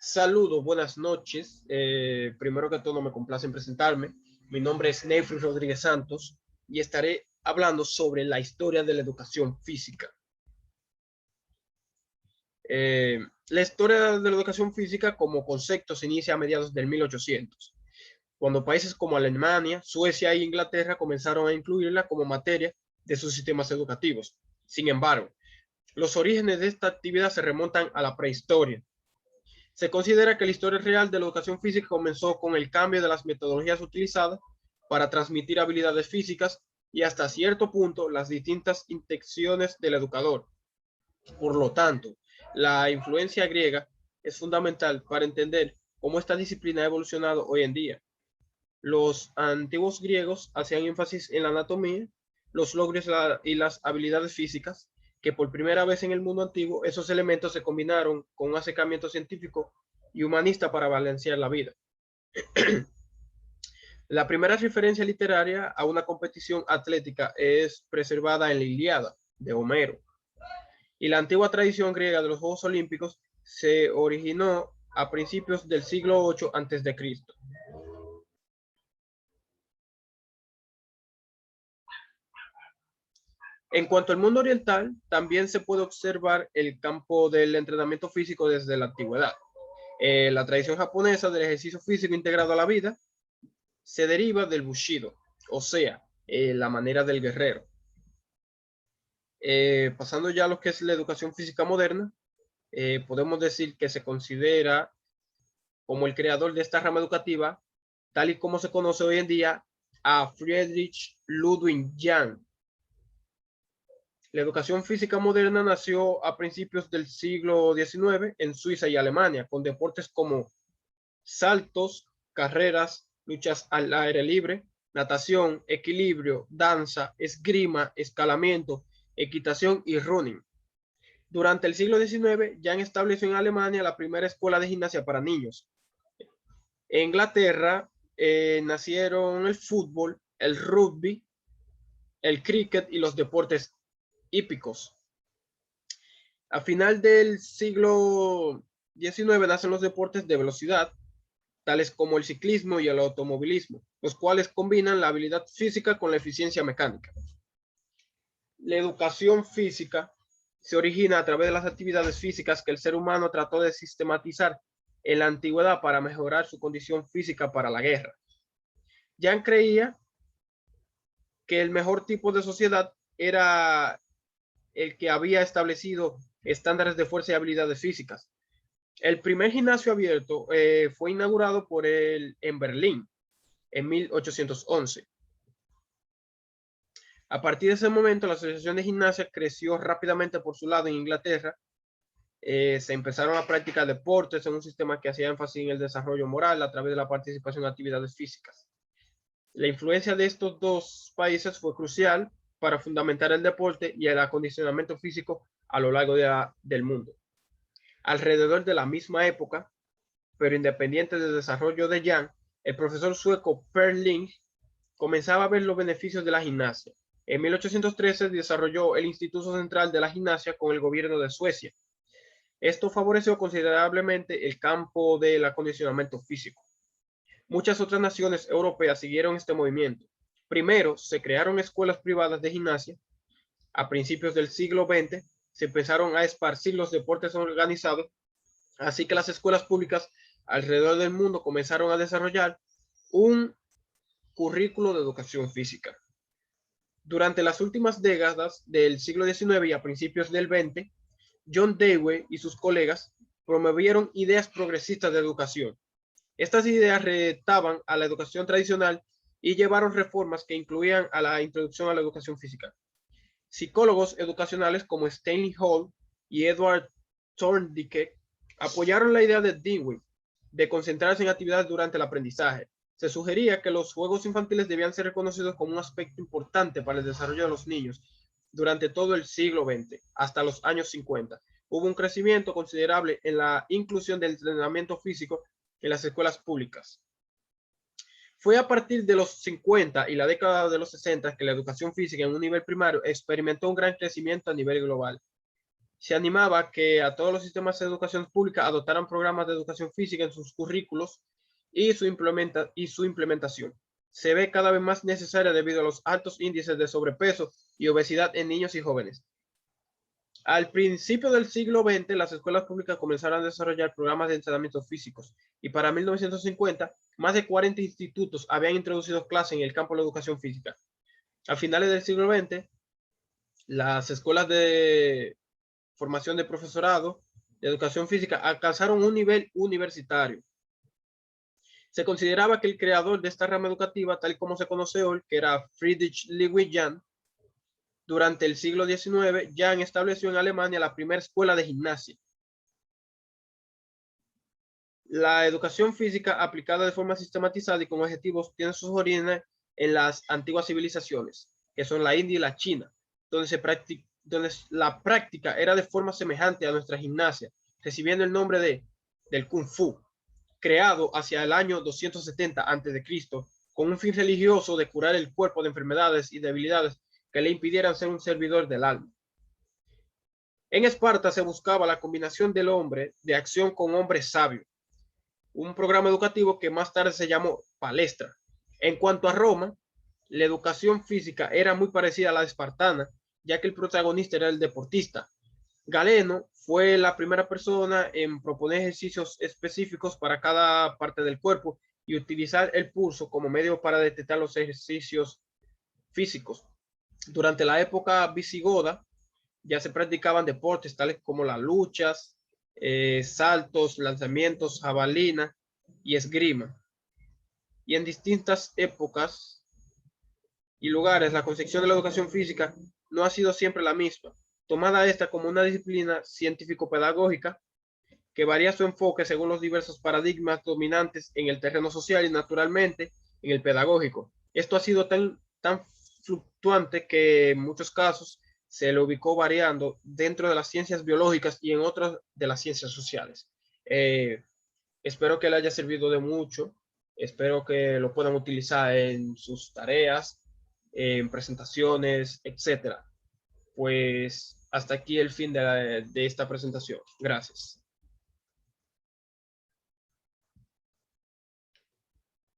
Saludos, buenas noches. Primero que todo, me complace en presentarme. Mi nombre es Neyfri Rodríguez Santos y estaré hablando sobre la historia de la educación física. La historia de la educación física como concepto se inicia a mediados del 1800, cuando países como Alemania, Suecia e Inglaterra comenzaron a incluirla como materia de sus sistemas educativos. Sin embargo, los orígenes de esta actividad se remontan a la prehistoria. Se considera que la historia real de la educación física comenzó con el cambio de las metodologías utilizadas para transmitir habilidades físicas y hasta cierto punto las distintas intenciones del educador. Por lo tanto, la influencia griega es fundamental para entender cómo esta disciplina ha evolucionado hoy en día. Los antiguos griegos hacían énfasis en la anatomía, los logros y las habilidades físicas, que por primera vez en el mundo antiguo esos elementos se combinaron con un acercamiento científico y humanista para balancear la vida. La primera referencia literaria a una competición atlética es preservada en la Ilíada de Homero, y la antigua tradición griega de los Juegos Olímpicos se originó a principios del siglo VIII a.C. En cuanto al mundo oriental, también se puede observar el campo del entrenamiento físico desde la antigüedad. La tradición japonesa del ejercicio físico integrado a la vida se deriva del Bushido, o sea, la manera del guerrero. Pasando ya a lo que es la educación física moderna, podemos decir que se considera como el creador de esta rama educativa, tal y como se conoce hoy en día, a Friedrich Ludwig Jahn. La educación física moderna nació a principios del siglo XIX en Suiza y Alemania, con deportes como saltos, carreras, luchas al aire libre, natación, equilibrio, danza, esgrima, escalamiento, equitación y running. Durante el siglo XIX, Jahn estableció en Alemania la primera escuela de gimnasia para niños. En Inglaterra nacieron el fútbol, el rugby, el cricket y los deportes hípicos. A final del siglo XIX nacen los deportes de velocidad, tales como el ciclismo y el automovilismo, los cuales combinan la habilidad física con la eficiencia mecánica. La educación física se origina a través de las actividades físicas que el ser humano trató de sistematizar en la antigüedad para mejorar su condición física para la guerra. Jahn creía que el mejor tipo de sociedad era el que había establecido estándares de fuerza y habilidades físicas. El primer gimnasio abierto fue inaugurado por él en Berlín en 1811. A partir de ese momento, la Asociación de Gimnasia creció rápidamente por su lado en Inglaterra. Se empezaron a practicar deportes en un sistema que hacía énfasis en el desarrollo moral a través de la participación en actividades físicas. La influencia de estos dos países fue crucial para fundamentar el deporte y el acondicionamiento físico a lo largo del mundo. Alrededor de la misma época, pero independiente del desarrollo de Jahn, el profesor sueco Per Ling comenzaba a ver los beneficios de la gimnasia. En 1813 desarrolló el Instituto Central de la Gimnasia con el gobierno de Suecia. Esto favoreció considerablemente el campo del acondicionamiento físico. Muchas otras naciones europeas siguieron este movimiento. Primero, se crearon escuelas privadas de gimnasia. A principios del siglo XX, se empezaron a esparcir los deportes organizados, así que las escuelas públicas alrededor del mundo comenzaron a desarrollar un currículo de educación física. Durante las últimas décadas del siglo XIX y a principios del XX, John Dewey y sus colegas promovieron ideas progresistas de educación. Estas ideas retaban a la educación tradicional y llevaron reformas que incluían a la introducción a la educación física. Psicólogos educacionales como Stanley Hall y Edward Thorndike apoyaron la idea de Dewey de concentrarse en actividades durante el aprendizaje. Se sugería que los juegos infantiles debían ser reconocidos como un aspecto importante para el desarrollo de los niños durante todo el siglo XX, hasta los años 50. Hubo un crecimiento considerable en la inclusión del entrenamiento físico en las escuelas públicas. Fue a partir de los 50 y la década de los 60 que la educación física en un nivel primario experimentó un gran crecimiento a nivel global. se animaba que a todos los sistemas de educación pública adoptaran programas de educación física en sus currículos y su implementación. Se ve cada vez más necesaria debido a los altos índices de sobrepeso y obesidad en niños y jóvenes. Al principio del siglo XX, las escuelas públicas comenzaron a desarrollar programas de entrenamiento físicos y para 1950, más de 40 institutos habían introducido clases en el campo de la educación física. A finales del siglo XX, las escuelas de formación de profesorado de educación física alcanzaron un nivel universitario. Se consideraba que el creador de esta rama educativa, tal como se conoce hoy, que era Friedrich Ludwig Jahn, durante el siglo XIX, Jahn estableció en Alemania la primera escuela de gimnasia. La educación física aplicada de forma sistematizada y con objetivos tiene sus orígenes en las antiguas civilizaciones, que son la India y la China, donde la práctica era de forma semejante a nuestra gimnasia, recibiendo el nombre del Kung Fu, creado hacia el año 270 a.C., con un fin religioso de curar el cuerpo de enfermedades y debilidades que le impidieran ser un servidor del alma. En Esparta se buscaba la combinación del hombre de acción con hombre sabio, un programa educativo que más tarde se llamó palestra. En cuanto a Roma, la educación física era muy parecida a la espartana, ya que el protagonista era el deportista. Galeno fue la primera persona en proponer ejercicios específicos para cada parte del cuerpo y utilizar el pulso como medio para detectar los ejercicios físicos. Durante la época visigoda ya se practicaban deportes tales como las luchas, saltos, lanzamientos, jabalina y esgrima. Y en distintas épocas y lugares, la concepción de la educación física no ha sido siempre la misma, tomada esta como una disciplina científico-pedagógica que varía su enfoque según los diversos paradigmas dominantes en el terreno social y naturalmente en el pedagógico. Esto ha sido tan fluctuante que en muchos casos se le ubicó variando dentro de las ciencias biológicas y en otras de las ciencias sociales. Espero que le haya servido de mucho. Espero que lo puedan utilizar en sus tareas, en presentaciones, etcétera. Pues hasta aquí el fin de esta presentación. Gracias.